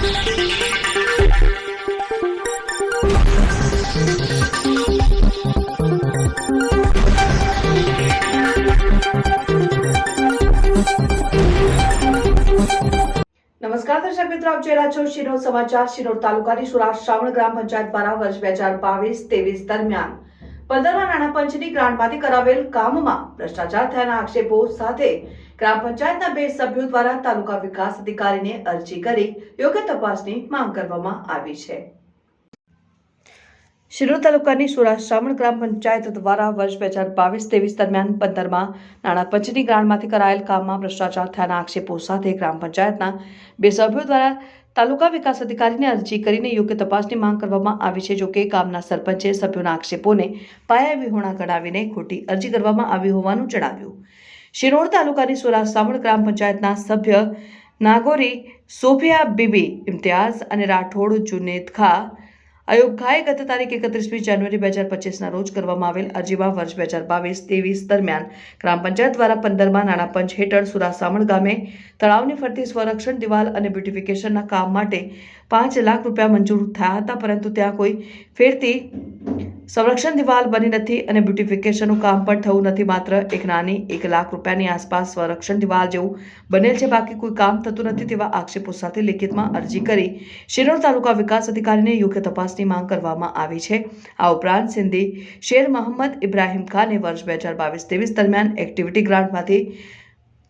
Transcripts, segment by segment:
નમસ્કાર દર્શક મિત્રો, આપ જોઈ રહ્યા છો શિનોર સમાચાર। શિનોર તાલુકાની સુરાજ શ્રાવણ ગ્રામ પંચાયત દ્વારા વર્ષ 2022-23 દરમિયાન 15મા નાણાં પંચની ગ્રાન્ટમાંથી કરાવેલ કામમાં ભ્રષ્ટાચાર થયાના આક્ષેપો સાથે ગ્રામ પંચાયતના 2 સભ્યો દ્વારા તાલુકા વિકાસ અધિકારીને અરજી કરી યોગ્ય તપાસની માંગ કરવામાં આવી છે। શિનોર તાલુકાની સુરાજ શ્રાવણ ગ્રામ પંચાયત દ્વારા વર્ષ 2022-23 દરમિયાન 15મા નાણાં પંચની ગ્રાન્ટમાંથી કરાયેલ કામમાં ભ્રષ્ટાચાર થયાના આક્ષેપો સાથે ગ્રામ પંચાયતના 2 સભ્યો દ્વારા તાલુકા વિકાસ અધિકારીને અરજી કરીને યોગ્ય તપાસની માંગ કરવામાં આવી છે। જોકે ગામના સરપંચે સભ્યોના આક્ષેપોને પાયાવિહોણા ગણાવીને ખોટી અરજી કરવામાં આવી હોવાનું જણાવ્યું। શિનોર તાલુકાની સુરાજ શ્રાવણ ગ્રામ પંચાયતના સભ્ય નાગોરી સોફિયા બીબી ઇમ્તિયાઝ અને રાઠોડ જુનેદ ખા અયુબ ખાએ ગત તારીખ 31મી જાન્યુઆરી 2025ના રોજ કરવામાં આવેલ અરજીમાં વર્ષ 2022-23 દરમિયાન ગ્રામ પંચાયત દ્વારા 15મા નાણાં પંચ હેઠળ સુરાજ શ્રાવણ ગામે તળાવની ફરતી સ્વરક્ષણ દિવાલ અને બ્યુટિફિકેશનના કામ માટે 5 લાખ રૂપિયા મંજૂર થયા હતા, પરંતુ ત્યાં કોઈ ફેરતી સંરક્ષણ દિવાલ બની નથી અને બ્યુટિફિકેશનનું કામ પણ થયું નથી। માત્ર એક નાની 1 લાખ રૂપિયાની આસપાસ સંરક્ષણ દિવાલ જેવું બનેલ છે, બાકી કોઈ કામ થતું નથી તેવા આક્ષેપો સાથે લેખિતમાં અરજી કરી શિનોર તાલુકા વિકાસ અધિકારીને યોગ્ય તપાસની માંગ કરવામાં આવી છે। આ ઉપરાંત સિંધી શેર મોહમ્મદ ઇબ્રાહિમ ખાને વર્ષ 2022-23 દરમિયાન એક્ટિવિટી ગ્રાન્ટમાંથી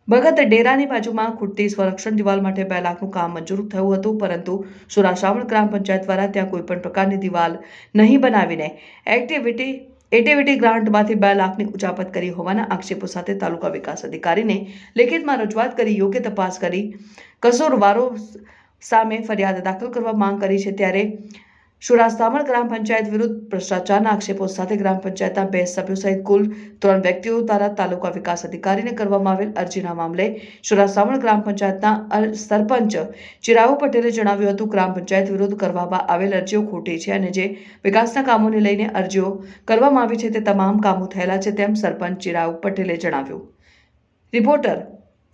ભગત ડેરાની બાજુમાં ખૂટતી સંરક્ષણ દિવાલ માટે 2 લાખનું કામ મંજૂર થયું હતું, પરંતુ સુરાજ શ્રાવણ ગ્રામ પંચાયત દ્વારા ત્યાં કોઈ પણ પ્રકારની દિવાલ નહીં બનાવીને એક્ટિવિટી ગ્રાન્ટમાંથી 2 લાખની ઉચાપત કરી હોવાના આક્ષેપો સાથે તાલુકા વિકાસ અધિકારીને લેખિતમાં રજૂઆત કરી યોગ્ય તપાસ કરી કસૂરવારો સામે ફરિયાદ દાખલ કરવા માંગ કરી છે। ત્યારે સુરાજ શ્રાવણ ગ્રામ પંચાયત વિરુદ્ધ ભ્રષ્ટાચારના આક્ષેપો સાથે ગ્રામ પંચાયતના 2 સભ્યો સહિત કુલ 3 વ્યક્તિઓ દ્વારા તાલુકા વિકાસ અધિકારીને કરવામાં આવેલ અરજીના મામલે સુરાજ શ્રાવણ ગ્રામ પંચાયતના સરપંચ ચિરાગ પટેલે જણાવ્યું હતું, ગ્રામ પંચાયત વિરુદ્ધ કરવામાં આવેલ અરજીઓ ખોટી છે અને જે વિકાસના કામોને લઈને અરજીઓ કરવામાં આવી છે તે તમામ કામો થયેલા છે, તેમ સરપંચ ચિરાગ પટેલે જણાવ્યું। રિપોર્ટર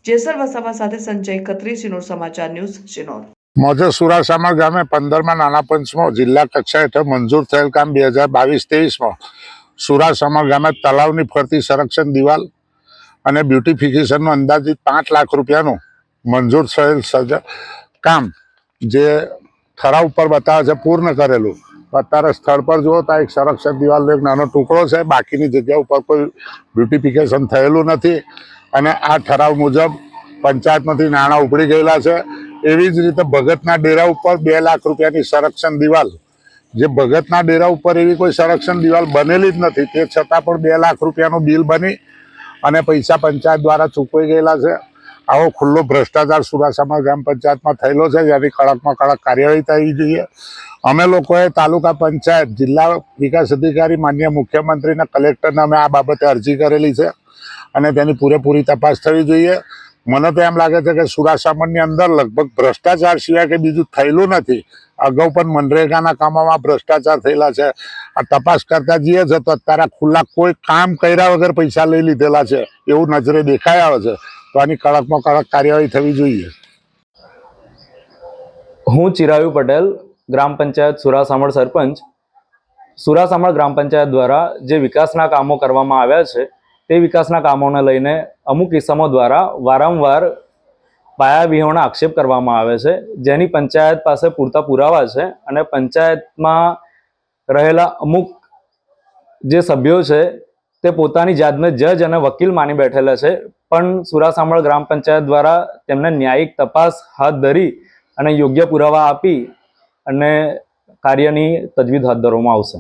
જેસર વસાવા સાથે સંજય ખત્રી, શિનોર સમાચાર ન્યૂઝ, શિનોર। મોજે સુરાજ શ્રાવણ ગામે 15મા નાણાં પંચમાં જિલ્લા કક્ષા હેઠળ મંજૂર થયેલ કામ 2022-23માં સુરાજ શ્રાવણ ગામે તળાવની ફરતી સંરક્ષણ દિવાલ અને બ્યુટિફિકેશનનું અંદાજિત 5 લાખ રૂપિયાનું મંજૂર થયેલ કામ જે ઠરાવ ઉપર બતાવે છે પૂર્ણ કરેલું। અત્યારે સ્થળ પર જુઓ તો એક સંરક્ષણ દિવાલનો એક નાનો ટુકડો છે, બાકીની જગ્યા ઉપર કોઈ બ્યુટિફિકેશન થયેલું નથી અને આ ઠરાવ મુજબ પંચાયતમાંથી નાણાં ઉપડી ગયેલા છે। એવી જ રીતે ભગતના ડેરા ઉપર 2 લાખ રૂપિયાની સંરક્ષણ દિવાલ, જે ભગતના ડેરા ઉપર એવી કોઈ સંરક્ષણ દિવાલ બનેલી જ નથી, તે છતાં પણ 2 લાખ રૂપિયાનું બિલ બની અને પૈસા પંચાયત દ્વારા ચૂકવાઈ ગયેલા છે। આવો ખુલ્લો ભ્રષ્ટાચાર સુરાજ શ્રાવણ ગ્રામ પંચાયતમાં થયેલો છે, જેની કડકમાં કડક કાર્યવાહી થવી જોઈએ। અમે લોકોએ તાલુકા પંચાયત, જિલ્લા વિકાસ અધિકારી, માનનીય મુખ્યમંત્રીના, કલેક્ટરને અમે આ બાબતે અરજી કરેલી છે અને તેની પૂરેપૂરી તપાસ થવી જોઈએ। મને તો એમ લાગે છે કે સુરાજ શ્રાવણની અંદર લગભગ ભ્રષ્ટાચાર સિવાય કે બીજું થયેલું નથી। અગાઉ પણ મનરેગાના કામોમાં ભ્રષ્ટાચાર થયેલા છે। આ તપાસ કરતા જઈએ છે તો અત્યારે ખુલ્લા કોઈ કામ કર્યા વગર પૈસા લઈ લીધેલા છે એવું નજરે દેખાઈ આવે છે, તો આની કડકમાં કડક કાર્યવાહી થવી જોઈએ। હું ચિરાગ પટેલ, ગ્રામ પંચાયત સુરાજ શ્રાવણ સરપંચ। સુરાજ શ્રાવણ ગ્રામ પંચાયત દ્વારા જે વિકાસના કામો કરવામાં આવ્યા છે તે વિકાસના કામોને લઈને અમુક કિસ્સાઓ દ્વારા વારંવાર પાયાવિહોણા આક્ષેપ કરવામાં આવે છે, જેની પંચાયત પાસે પૂરતા પુરાવા છે અને પંચાયતમાં રહેલા અમુક જે સભ્યો છે તે પોતાની જાતને જજ અને વકીલ માની બેઠેલા છે, પણ સુરાજ શ્રાવણ ગ્રામ પંચાયત દ્વારા તેમને ન્યાયિક તપાસ હાથ ધરી અને યોગ્ય પુરાવા આપી અને કાર્યની તજવીજ હાથ ધરવામાં આવશે।